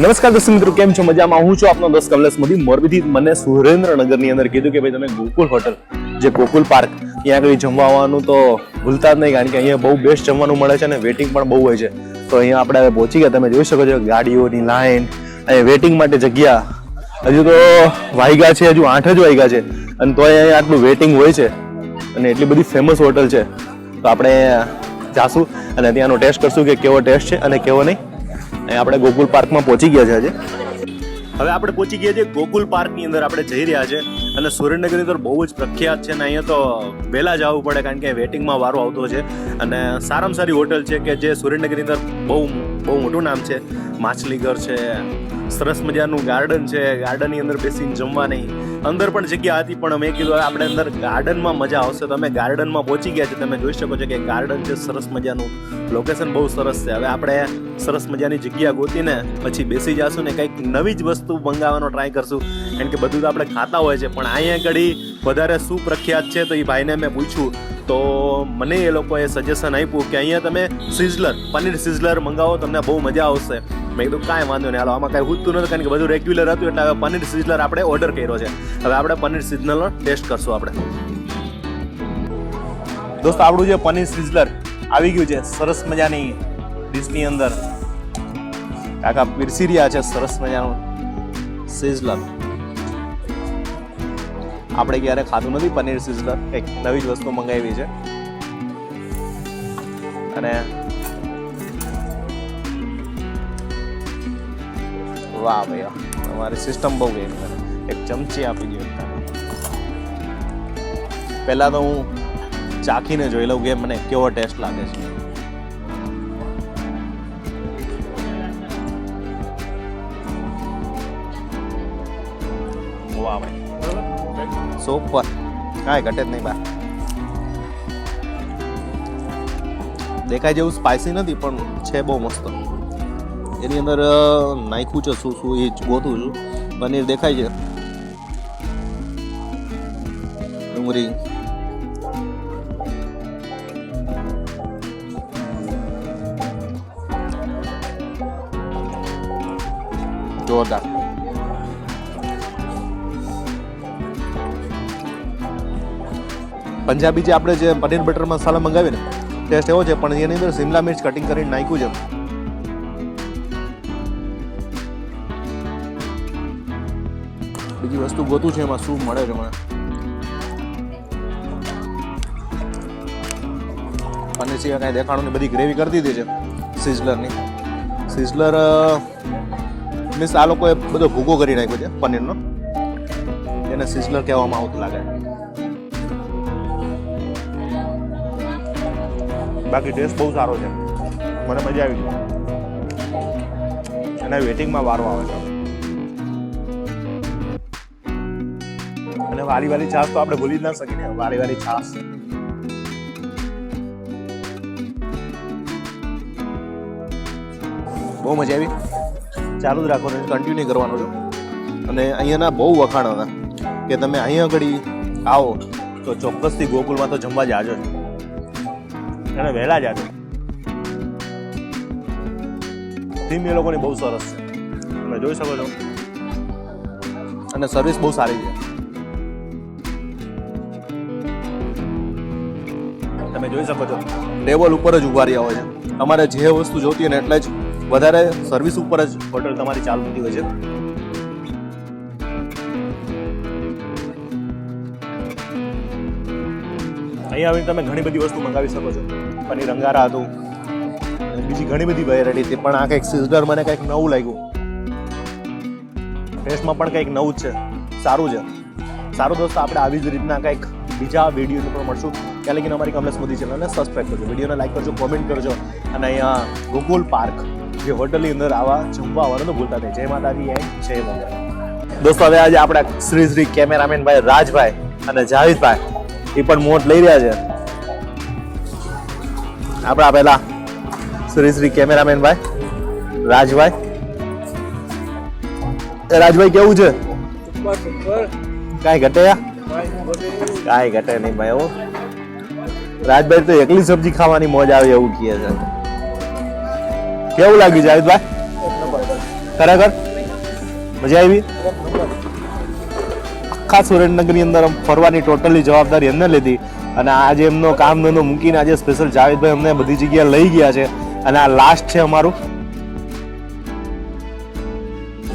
નમસ્કાર દર્શક મિત્રો, કેમ છો? મજામાં? હું છું આપનો દોસ્ત કમલેશ મોદી મોરબીથી. મને સુરેન્દ્રનગરની અંદર કીધું કે ભાઈ તમે ગોકુલ હોટલ, જે ગોકુલ પાર્ક, ત્યાં આગળ જમવા આવવાનું તો ભૂલતા જ નહીં, કારણ કે અહીંયા બહુ બેસ્ટ જમવાનું મળે છે અને વેટિંગ પણ બહુ હોય છે. તો અહીંયા આપણે હવે પહોંચી ગયા. તમે જોઈ શકો છો ગાડીઓની લાઈન, અહીંયા વેટિંગ માટે જગ્યા. હજુ તો વાગ્યા છે, હજુ 8 જ વાગ્યા છે અને તોય અહીંયા આટલું વેટિંગ હોય છે અને એટલી બધી ફેમસ હોટલ છે. તો આપણે જાશું અને ત્યાંનો ટેસ્ટ કરશું કે કેવો ટેસ્ટ છે અને કેવો નહીં. આપણે ગોકુલ પાર્કમાં પહોંચી ગયા છે. હવે આપણે પહોંચી ગયા છે ગોકુલ પાર્કની અંદર. આપણે જઈ રહ્યા છે અને સુરેન્દ્રનગરની અંદર બહુ જ પ્રખ્યાત છે અને અહીંયા તો વહેલા જવું પડે, કારણ કે વેટિંગમાં વારો આવતો છે. અને સારામાં સારી હોટલ છે કે જે સુરેન્દ્રનગરની અંદર બહુ મોટું નામ છે. માછલીઘર છે, સરસ મજાનું ગાર્ડન છે, ગાર્ડનની અંદર બેસીને જમવાની. અંદર પણ જગ્યા હતી, પણ મેં કીધું આપણે અંદર ગાર્ડનમાં મજા આવશે. તો અમે ગાર્ડનમાં પહોંચી ગયા છે. તમે જોઈ શકો છો કે ગાર્ડન છે સરસ મજાનું, લોકેશન બહુ સરસ છે. હવે આપણે સરસ મજાની જગ્યા ગોતીને પછી બેસી જશું ને કંઈક નવી જ વસ્તુ મંગાવવાનો ટ્રાય કરશું, કારણ કે બધું તો આપણે ખાતા હોય છે, પણ અહીંયા ઘડી વધારે શું પ્રખ્યાત છે. તો એ ભાઈને મેં પૂછ્યું તો મને એ લોકોએ સજેશન આપ્યું કે અહીંયા તમે સિઝલર, પનીર સિઝલર મંગાવો, તમને બહુ મજા આવશે. મેં કીધું કાંઈ વાંધો નહીં, હાલો આમાં કાંઈ હૂતું નથી, કારણ કે બધું રેગ્યુલર હતું. એટલે હવે પનીર સિઝલર આપણે ઓર્ડર કર્યો છે. હવે આપણે પનીર સિઝલરનો ટેસ્ટ કરશું. આપણે દોસ્તો આપણું જે પનીર સિઝલર આવી ગયું છે સરસ મજાની ડીશની અંદર. કાકા પીરસી રહ્યા છે સરસ મજાનું સિઝલર. આપણે ક્યારે ખાધું નથી પનીર સિઝલર, એક નવી જ વસ્તુ મંગાવી છે. અને વાહ ભાઈ વાહ, તમારી સિસ્ટમ બહુ ગઈ. મને એક ચમચી આપી દો. પહેલા તો હું ચાખીને જોઈ લઉં કે મને કેવો ટેસ્ટ લાગે છે. વાહ ભાઈ, સુપર, કાંઈ ઘટે જ નહીં બા. દેખાય જેવું સ્પાઇસી નથી, પણ છે બહુ મસ્ત. એની અંદર નાખ્યું છે શું શું એ ગોતું છું. પનીર દેખાય છે, ડુંગળી, જોરદાર. પંજાબી જે આપણે જે પનીર બટર મસાલા મંગાવીને ટેસ્ટ એવો છે, પણ એની અંદર શિમલા મિર્ચ કટિંગ કરીને નાખ્યું છે. બીજી વસ્તુ ગોતું છે એમાં શું મળે છે મને. પનીર સિવાય કાંઈ દેખાણું નહીં, બધી ગ્રેવી કરી દીધી છે સિઝલરની. સિઝલર મીન્સ આ લોકોએ બધો ભૂકો કરી નાખ્યો છે પનીરનો, એને સિઝલર કહેવામાં આવતું લાગે. બાકી ટેસ્ટ બહુ સારો છે, મને મજા આવી ગઈ. અને વેટિંગમાં વારો આવે છે. અને વારી વારી છાશ તો આપણે ભૂલી જ ના શકીએ ને. વારી વારી છાશ બહુ મજા આવી. ચાલુ જ રાખો, કન્ટિન્યુ કરવાનું છે. અને અહીંયાના બહુ વખાણ હતા કે તમે અહીંયા આગળ આવો તો ચોક્કસથી ગોકુલમાં તો જમવા જાજો છો અને વહેલા જાજો. થીમ એ લોકોની બહુ સરસ છે, તમે જોઈ શકો છો. અને સર્વિસ બહુ સારી છે. તમે જોઈ શકો છો ટેબલ ઉપર જ ઉભા રહ્યા હોય છે. તમારે જે વસ્તુ જોતી હોય ને એટલે જ વધારે સર્વિસ ઉપર જ હોટલ તમારી ચાલુ થતી હોય છે. અહીંયા આવીને તમે ઘણી બધી વસ્તુ મંગાવી શકો છો. પનીર અંગારા હતું, બીજી ઘણી બધી વેરાયટી હતી, પણ આ કંઈક સિઝલર મને કંઈક નવું લાગ્યું. ટેસ્ટમાં પણ કંઈક નવું જ છે, સારું છે. સારું દોસ્તો, આપણે આવી જ રીતના કંઈક બીજા વિડીયો પર મળશું. ત્યાં લગીને અમારી કમલેશ મોદી ચેનલને સબસ્ક્રાઈબ કરજો, વિડીયોને લાઈક કરજો, કોમેન્ટ કરજો. અને અહીંયા ગોકુલ પાર્ક જે હોટલની અંદર આવા જમવા આવવાનું ભૂલતા નહીં. જય માતાજી, જય મંગળ. દોસ્તો હવે આજે આપણા શ્રી કેમેરામેન ભાઈ રાજભાઈ અને જાવેદભાઈ એ પણ મોટ લઈ રહ્યા છે. આપણા પહેલા શ્રી કેમેરામેન ભાઈ રાજભાઈ. રાજભાઈ કેવું છે? કાંઈ ઘટે? કાંઈ ઘટે નહીં ભાઈ. રાજભાઈ તો એકલી સબ્જી ખાવાની મોજ આવે એવું કહે છે. કેવું લાગ્યું જાવેદભાઈ? ખરેખર મજા આવી? આખા સુરેન્દ્રનગરની અંદર ફરવાની ટોટલી જવાબદારી એમને લીધી અને આજે એમનો કામ ધંધો મૂકીને આજે સ્પેશિયલ જાવેદભાઈ અમને બધી જગ્યાએ લઈ ગયા છે અને આ લાસ્ટ છે અમારું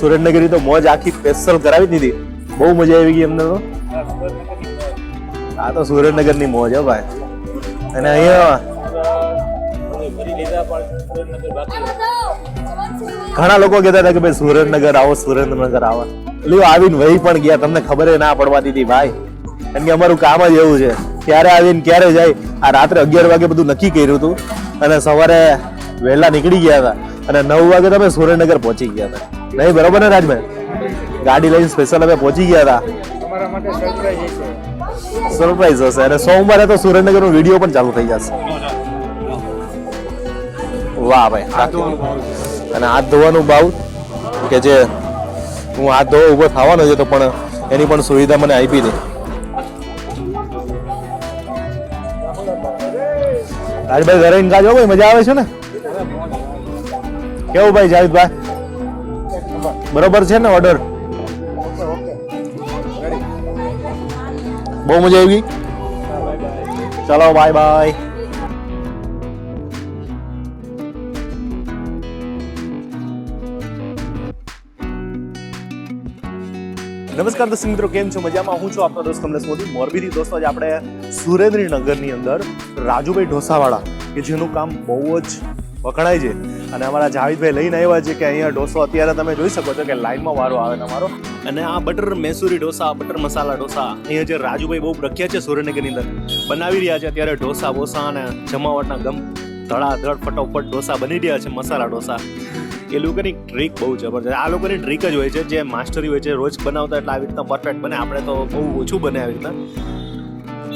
સુરેન્દ્રનગરી. તો મોજ આખી સ્પેશિયલ કરાવી દીધી, બહુ મજા આવી ગઈ એમને તો. આ તો સુરેન્દ્રનગરની મોજ હે ભાઈ. અને અહીંયા ઘણા લોકો કહેતા હતા કે ભાઈ સુરેન્દ્રનગર આવો, સુરેન્દ્રનગર આવો. લ્યો આવીને વહી પણ ગયા, તમને ખબર ના પડવા દીધી ભાઈ. કારણ કે અમારું કામ જ એવું છે, ક્યારે આવીને ક્યારે જાય. આ રાત્રે 11 વાગે બધું નક્કી કર્યું હતું અને સવારે વહેલા નીકળી ગયા હતા અને 9 વાગે તમે સુરેન્દ્રનગર પહોંચી ગયા હતા. નહીં બરોબર ને રાજભાઈ? ગાડી લઈને સ્પેશિયલ અમે પહોંચી ગયા હતા. સરપ્રાઈઝ હશે અને સોમવારે તો સુરેન્દ્રનગર નો વિડીયો પણ ચાલુ થઈ જશે. વાહ ભાઈ. અને હાથ ધોવાનું ભાવ કે જે હું હાથ ધોવા ઉભો થવાનો છે તો પણ એની પણ સુવિધા મને આપી દે. રાજભાઈ ઘરે ખાજો ભાઈ, મજા આવે છે ને? કેવું ભાઈ જાવેદભાઈ, બરોબર છે ને ઓર્ડર? બહુ મજા આવી. ચલો બાય બાય. નમસ્કાર દર્શક મિત્રો, કેમ છો? મજામાં? હું છું આપનો દોસ્ત કમલેશ મોદી, મોરબીથી. દોસ્તો આજે આપણે સુરેન્દ્રનગરની અંદર રાજુભાઈ ઢોસાવાળા કે જેનું કામ બહુ જ વખણાય છે અને અમારા જાવેદભાઈ લઈને આવ્યા છે કે અહીંયા ઢોસો અત્યારે તમે જોઈ શકો છો કે લાઈનમાં વારો આવે તમારો. અને આ બટર મૈસૂરી ઢોસા, બટર મસાલા ઢોસા અહીંયા જે રાજુભાઈ બહુ પ્રખ્યાત છે સુરેન્દ્રનગરની અંદર, બનાવી રહ્યા છે અત્યારે ઢોસા બોસા અને જમાવટના ગમ ધડાધડ ફટોફટ ઢોસા બની રહ્યા છે, મસાલા ઢોસા. એ લોકોની ટ્રીક બહુ જબરજસ્ત. આ લોકોની ટ્રીક જ હોય છે, જે માસ્ટરી હોય છે, રોજ બનાવતા એટલે આવી રીતના પરફેક્ટ બને. આપણે તો બહુ ઓછું બને આવી રીતના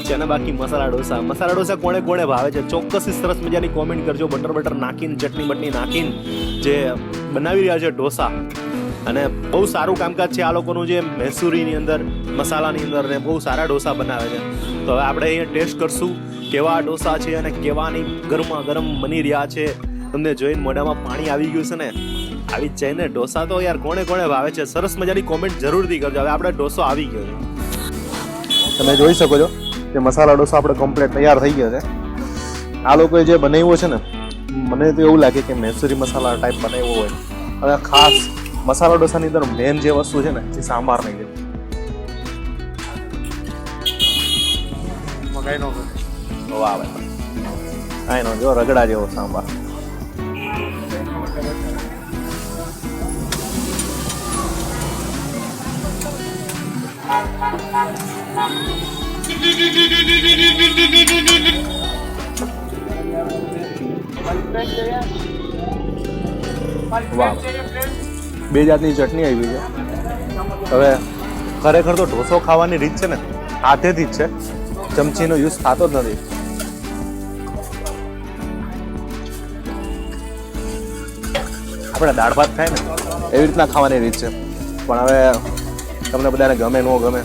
છે ને. બાકી મસાલા ઢોસા કોણે કોણે ભાવે છે ચોક્કસ સરસ મજાની કોમેન્ટ કરજો. બટર નાખીને, ચટણી બટની નાખીને જે બનાવી રહ્યા છે ઢોસા, અને બહુ સારું કામકાજ છે આ લોકોનું, જે મૈસૂરીની અંદર મસાલાની અંદર ને બહુ સારા ઢોસા બનાવે છે. તો હવે આપણે અહીંયા ટેસ્ટ કરશું કેવા ઢોસા છે અને કેવાની ગરમા ગરમ બની રહ્યા છે. તમને જોઈને મોઢામાં પાણી આવી ગયું છે ને? આવી જ જાય ને. ઢોસા તો યાર કોણે કોણે ભાવે છે, સરસ મજાની કોમેન્ટ જરૂરથી કરજો. હવે આપણે ઢોસો આવી ગયો છે, તમે જોઈ શકો છો કે મસાલા ઢોસા આપણે કમ્પ્લીટ તૈયાર થઈ ગયા છે. આ લોકોએ જે બનાવ્યો છે ને, મને તો એવું લાગે કે મૈસૂરી મસાલા ટાઈપ બનાવ્યો હોય. હવે ખાસ મસાલા ઢોસાની અંદર મેન જે વસ્તુ છે ને એ સાંભાર નહીં છે. વાહ ભાઈ, કાંઈ નો જો રગડા જેવો સાંભાર. વાહ, બે જાતની ચટણી આવી છે. હવે ખરેખર તો ઢોસો ખાવાની રીત છે ને હાથેથી જ છે, ચમચીનો યુઝ થતો જ નથી. આપણે દાળ ભાત ખાય ને એવી રીતના ખાવાની રીત છે, પણ હવે તમને બધાને ગમે ન ગમે.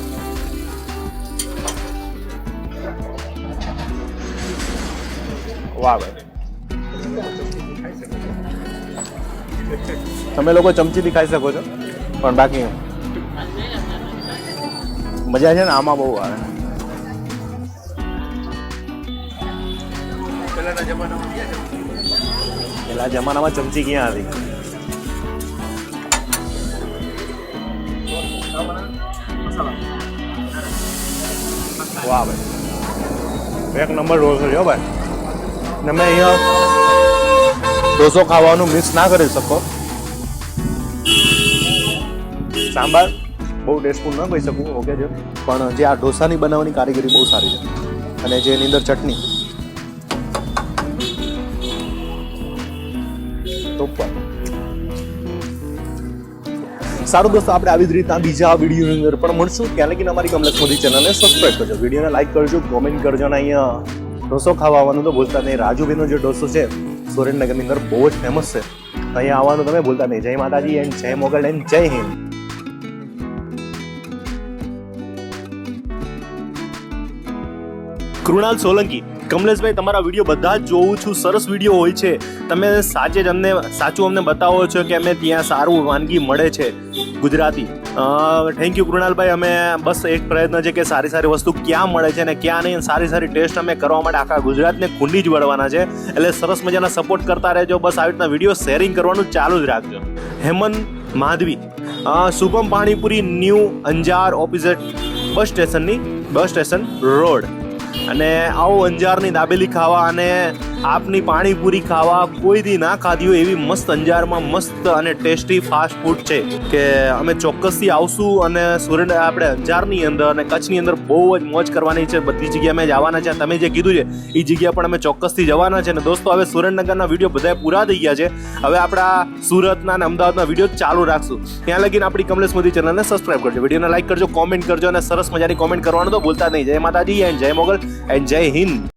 વાહ ભાઈ, તમે લોકો ચમચીથી ખાઈ શકો છો, પણ બાકી મજા છે ને આમાં બહુ આવે. પેલા જમાનામાં ચમચી ક્યાં હતી? વાહ ભાઈ, એક નંબર ઢોસો છે ભાઈ. તમે અહીંયા ઢોસો ખાવાનું મિસ ના કરી શકો. સાંભાર બહુ ટેસ્ટફુલ ન કહી શકું, ઓકે છે, પણ જે આ ઢોસાની બનાવવાની કારીગરી બહુ સારી છે. અને જે એની અંદર ચટણી સારું. દોસ્તો આપણે આવી જ રીતના બીજા વિડીયોની અંદર પણ મળશું. ત્યાં લગીને અમારી કમલેશ મોદી ચેનલને સબસ્ક્રાઈબ કરજો, વિડીયોને લાઈક કરજો, કોમેન્ટ કરજો. અને અહીંયા ઢોસો ખાવા આવવાનું તો ભૂલતા નહીં. રાજુભાઈનો જે ઢોસો છે સુરેન્દ્રનગરની અંદર બહુ જ ફેમસ છે. અહીંયા આવવાનું તમે ભૂલતા નહીં. જય માતાજી એન્ડ જય મોગલ એન્ડ જય હિન્દ. કૃણાલ સોલંકી, કમલેશભાઈ તમારા વિડીયો બધા જ જોઉં છું, સરસ વિડીયો હોય છે, તમે સાચું અમને બતાવો છો કે અમે ત્યાં સારું વાનગી મળે છે ગુજરાતી. Thank you કૃણાલભાઈ. અમે બસ એક પ્રયત્ન છે કે સારી વસ્તુ ક્યાં મળે છે ને ક્યાં નહીં, સારી ટેસ્ટ અમે કરવા માટે આખા ગુજરાતને ખૂંડી જ વળવાના છે. એટલે સરસ મજાના સપોર્ટ કરતા રહેજો. બસ આવી રીતના વિડીયો શેરિંગ કરવાનું ચાલુ જ રાખજો. Hemant Madhavi, Shubham panipuri, new Anjar opposite bus station road. અને આવો અંજારની દાબેલી ખાવા અને આપની પાણીપુરી ખાવા, કોઈ દી ના ખાધી હોય એવી મસ્ત અંજારમાં મસ્ત અને ટેસ્ટી ફાસ્ટ ફૂડ છે કે અમે ચોક્કસથી આવશું. અને આપણે અંજારની અંદર અને કચ્છની અંદર બહુ જ મોજ કરવાની છે. બધી જગ્યાએ અમે જવાના છે. તમે જે કીધું છે એ જગ્યા પણ અમે ચોક્કસથી જવાના છે. અને દોસ્તો હવે સુરેન્દ્રનગરના વિડીયો બધા પૂરા થઈ ગયા છે. હવે આપણા સુરતના અને અમદાવાદના વિડીયો ચાલુ રાખશું. ત્યાં લગીને આપણી કમલેશ મોદી ચેનલને સબસ્ક્રાઇબ કરજો, વિડીયોને લાઈક કરજો, કોમેન્ટ કરજો અને સરસ મજાની કોમેન્ટ કરવાનું તો ભૂલતા નહીં. જય માતાજી એન્ડ જય મોગલ એન્ડ જય હિન્દ.